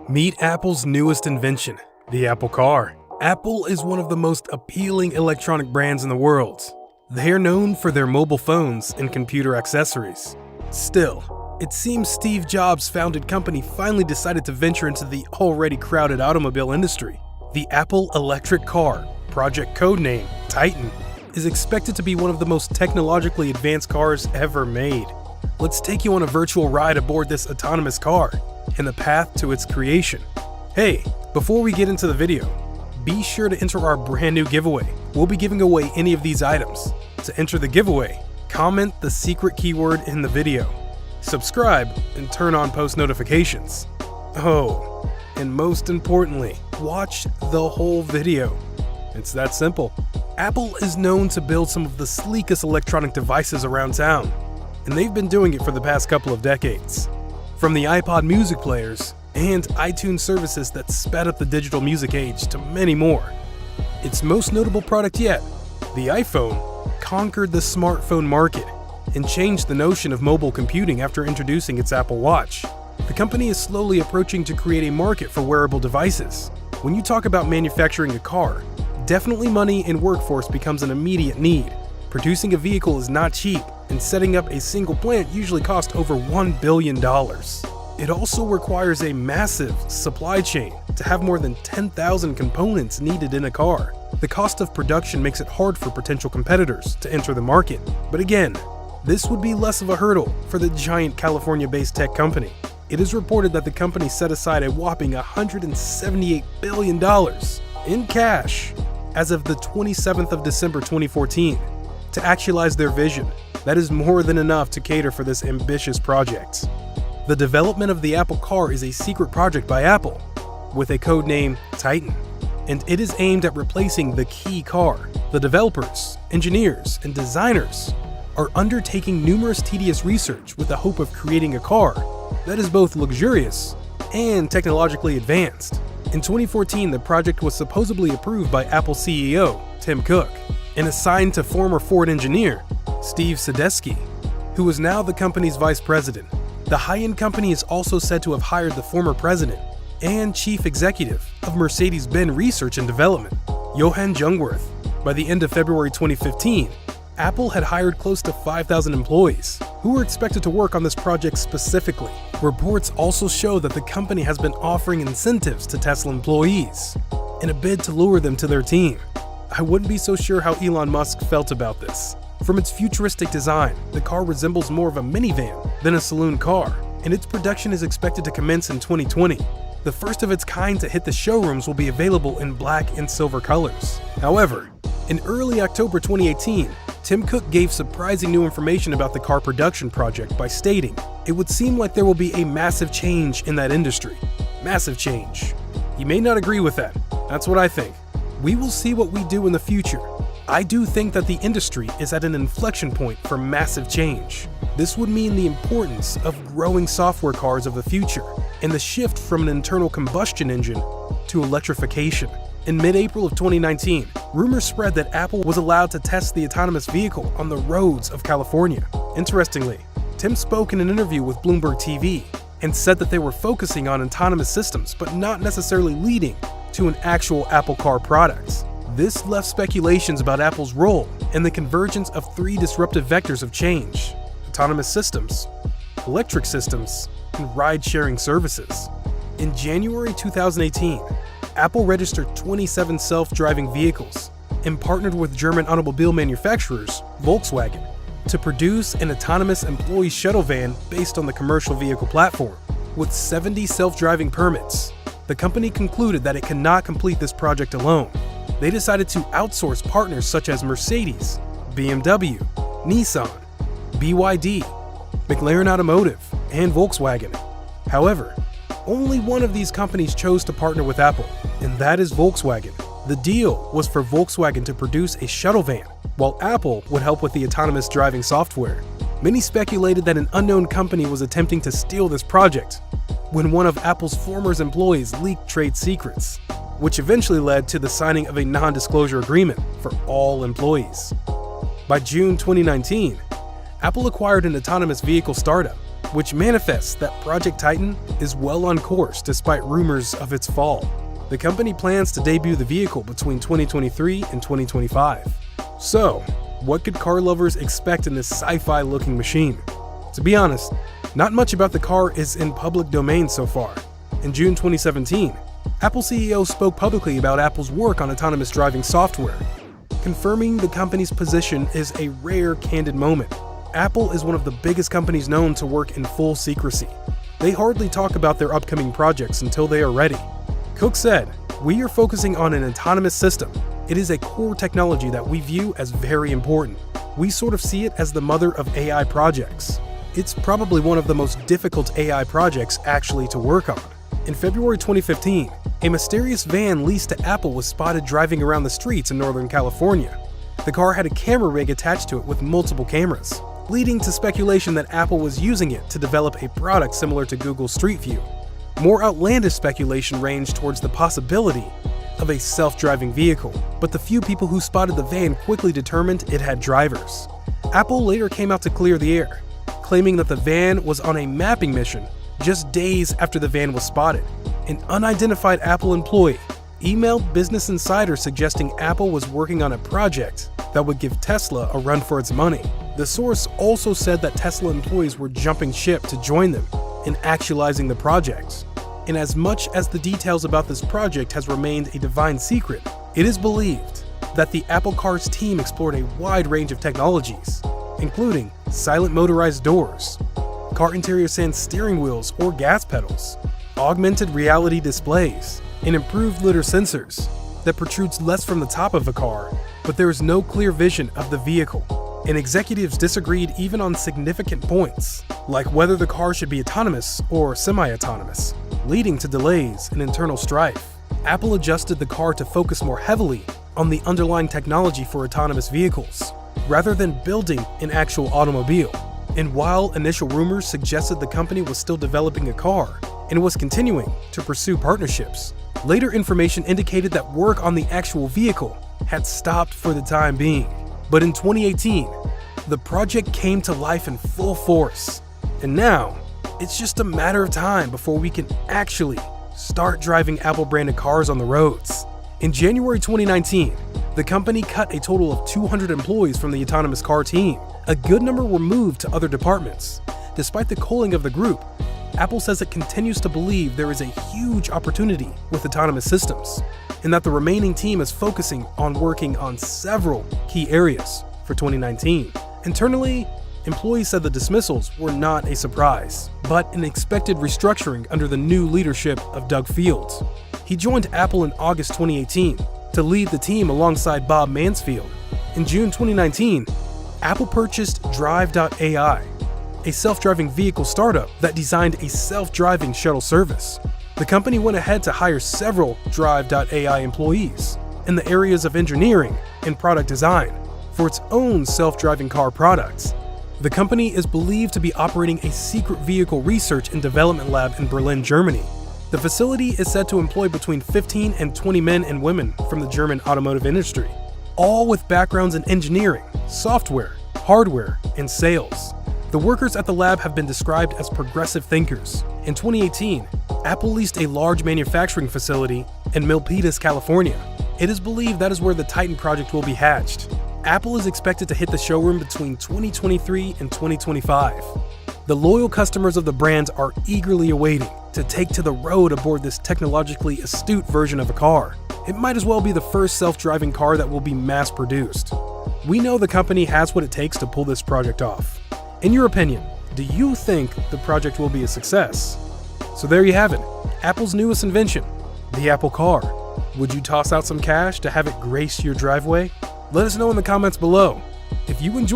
Meet Apple's newest invention, the Apple Car. Apple is one of the most appealing electronic brands in the world. They are known for their mobile phones and computer accessories. Still, it seems Steve Jobs' founded company finally decided to venture into the already crowded automobile industry. The Apple electric car, project codename Titan, is expected to be one of the most technologically advanced cars ever made. Let's take you on a virtual ride aboard this autonomous car and the path to its creation. Hey, before we get into the video, be sure to enter our brand new giveaway. We'll be giving away any of these items. To enter the giveaway, comment the secret keyword in the video, subscribe, and turn on post notifications. Oh, and most importantly, watch the whole video. It's that simple. Apple is known to build some of the sleekest electronic devices around town, and they've been doing it for the past couple of decades. From the iPod music players and iTunes services that sped up the digital music age to many more. Its most notable product yet, the iPhone, conquered the smartphone market and changed the notion of mobile computing after introducing its Apple Watch. The company is slowly approaching to create a market for wearable devices. When you talk about manufacturing a car, definitely money and workforce becomes an immediate need. Producing a vehicle is not cheap, and setting up a single plant usually costs over $1 billion. It also requires a massive supply chain to have more than 10,000 components needed in a car. The cost of production makes it hard for potential competitors to enter the market. But again, this would be less of a hurdle for the giant California-based tech company. It is reported that the company set aside a whopping $178 billion in cash as of the 27th of December 2014 to actualize their vision. That is more than enough to cater for this ambitious project. The development of the Apple Car is a secret project by Apple, with a code name Titan, and it is aimed at replacing the key car. The developers, engineers, and designers are undertaking numerous tedious research with the hope of creating a car that is both luxurious and technologically advanced. In 2014, the project was supposedly approved by Apple CEO Tim Cook and assigned to former Ford engineer Steve Sadesky, who is now the company's vice president. The high-end company is also said to have hired the former president and chief executive of Mercedes-Benz Research and Development, Johan Jungwirth. By the end of February 2015, Apple had hired close to 5,000 employees who were expected to work on this project specifically. Reports also show that the company has been offering incentives to Tesla employees in a bid to lure them to their team. I wouldn't be so sure how Elon Musk felt about this. From its futuristic design, the car resembles more of a minivan than a saloon car, and its production is expected to commence in 2020. The first of its kind to hit the showrooms will be available in black and silver colors. However, in early October 2018, Tim Cook gave surprising new information about the car production project by stating, "It would seem like there will be a massive change in that industry." Massive change. You may not agree with that. That's what I think. We will see what we do in the future. I do think that the industry is at an inflection point for massive change. This would mean the importance of growing software cars of the future and the shift from an internal combustion engine to electrification. In mid-April of 2019, rumors spread that Apple was allowed to test the autonomous vehicle on the roads of California. Interestingly, Tim spoke in an interview with Bloomberg TV and said that they were focusing on autonomous systems but not necessarily leading to an actual Apple Car product. This left speculations about Apple's role in the convergence of three disruptive vectors of change: autonomous systems, electric systems, and ride-sharing services. In January 2018, Apple registered 27 self-driving vehicles and partnered with German automobile manufacturers Volkswagen to produce an autonomous employee shuttle van based on the commercial vehicle platform. With 70 self-driving permits, the company concluded that it cannot complete this project alone. They decided to outsource partners such as Mercedes, BMW, Nissan, BYD, McLaren Automotive, and Volkswagen. However, only one of these companies chose to partner with Apple, and that is Volkswagen. The deal was for Volkswagen to produce a shuttle van, while Apple would help with the autonomous driving software. Many speculated that an unknown company was attempting to steal this project, when one of Apple's former employees leaked trade secrets, which eventually led to the signing of a non-disclosure agreement for all employees. By June 2019, Apple acquired an autonomous vehicle startup, which manifests that Project Titan is well on course despite rumors of its fall. The company plans to debut the vehicle between 2023 and 2025. So, what could car lovers expect in this sci-fi looking machine? To be honest, not much about the car is in public domain so far. In June 2017, Apple CEO spoke publicly about Apple's work on autonomous driving software. Confirming the company's position is a rare, candid moment. Apple is one of the biggest companies known to work in full secrecy. They hardly talk about their upcoming projects until they are ready. Cook said, "We are focusing on an autonomous system. It is a core technology that we view as very important. We sort of see it as the mother of AI projects. It's probably one of the most difficult AI projects actually to work on." In February 2015, a mysterious van leased to Apple was spotted driving around the streets in Northern California. The car had a camera rig attached to it with multiple cameras, leading to speculation that Apple was using it to develop a product similar to Google Street View. More outlandish speculation ranged towards the possibility of a self-driving vehicle, but the few people who spotted the van quickly determined it had drivers. Apple later came out to clear the air, claiming that the van was on a mapping mission just days after the van was spotted. An unidentified Apple employee emailed Business Insider suggesting Apple was working on a project that would give Tesla a run for its money. The source also said that Tesla employees were jumping ship to join them in actualizing the project. And as much as the details about this project has remained a divine secret, it is believed that the Apple Car's team explored a wide range of technologies, including silent motorized doors, car interior sans steering wheels or gas pedals, augmented reality displays, and improved lidar sensors that protrudes less from the top of the car, but there is no clear vision of the vehicle. And executives disagreed even on significant points, like whether the car should be autonomous or semi-autonomous, leading to delays and internal strife. Apple adjusted the car to focus more heavily on the underlying technology for autonomous vehicles, rather than building an actual automobile. And while initial rumors suggested the company was still developing a car and was continuing to pursue partnerships, later information indicated that work on the actual vehicle had stopped for the time being. But in 2018, the project came to life in full force. And now, it's just a matter of time before we can actually start driving Apple-branded cars on the roads. In January 2019, the company cut a total of 200 employees from the autonomous car team. A good number were moved to other departments. Despite the culling of the group, Apple says it continues to believe there is a huge opportunity with autonomous systems, and that the remaining team is focusing on working on several key areas for 2019. Internally, employees said the dismissals were not a surprise, but an expected restructuring under the new leadership of Doug Fields. He joined Apple in August 2018 to lead the team alongside Bob Mansfield. In June 2019, Apple purchased Drive.ai, a self-driving vehicle startup that designed a self-driving shuttle service. The company went ahead to hire several Drive.ai employees in the areas of engineering and product design for its own self-driving car products. The company is believed to be operating a secret vehicle research and development lab in Berlin, Germany. The facility is said to employ between 15 and 20 men and women from the German automotive industry, all with backgrounds in engineering, software, hardware, and sales. The workers at the lab have been described as progressive thinkers. In 2018, Apple leased a large manufacturing facility in Milpitas, California. It is believed that is where the Titan project will be hatched. Apple is expected to hit the showroom between 2023 and 2025. The loyal customers of the brand are eagerly awaiting to take to the road aboard this technologically astute version of a car. It might as well be the first self-driving car that will be mass-produced. We know the company has what it takes to pull this project off. In your opinion, do you think the project will be a success? So there you have it, Apple's newest invention, the Apple Car. Would you toss out some cash to have it grace your driveway? Let us know in the comments below. If you enjoyed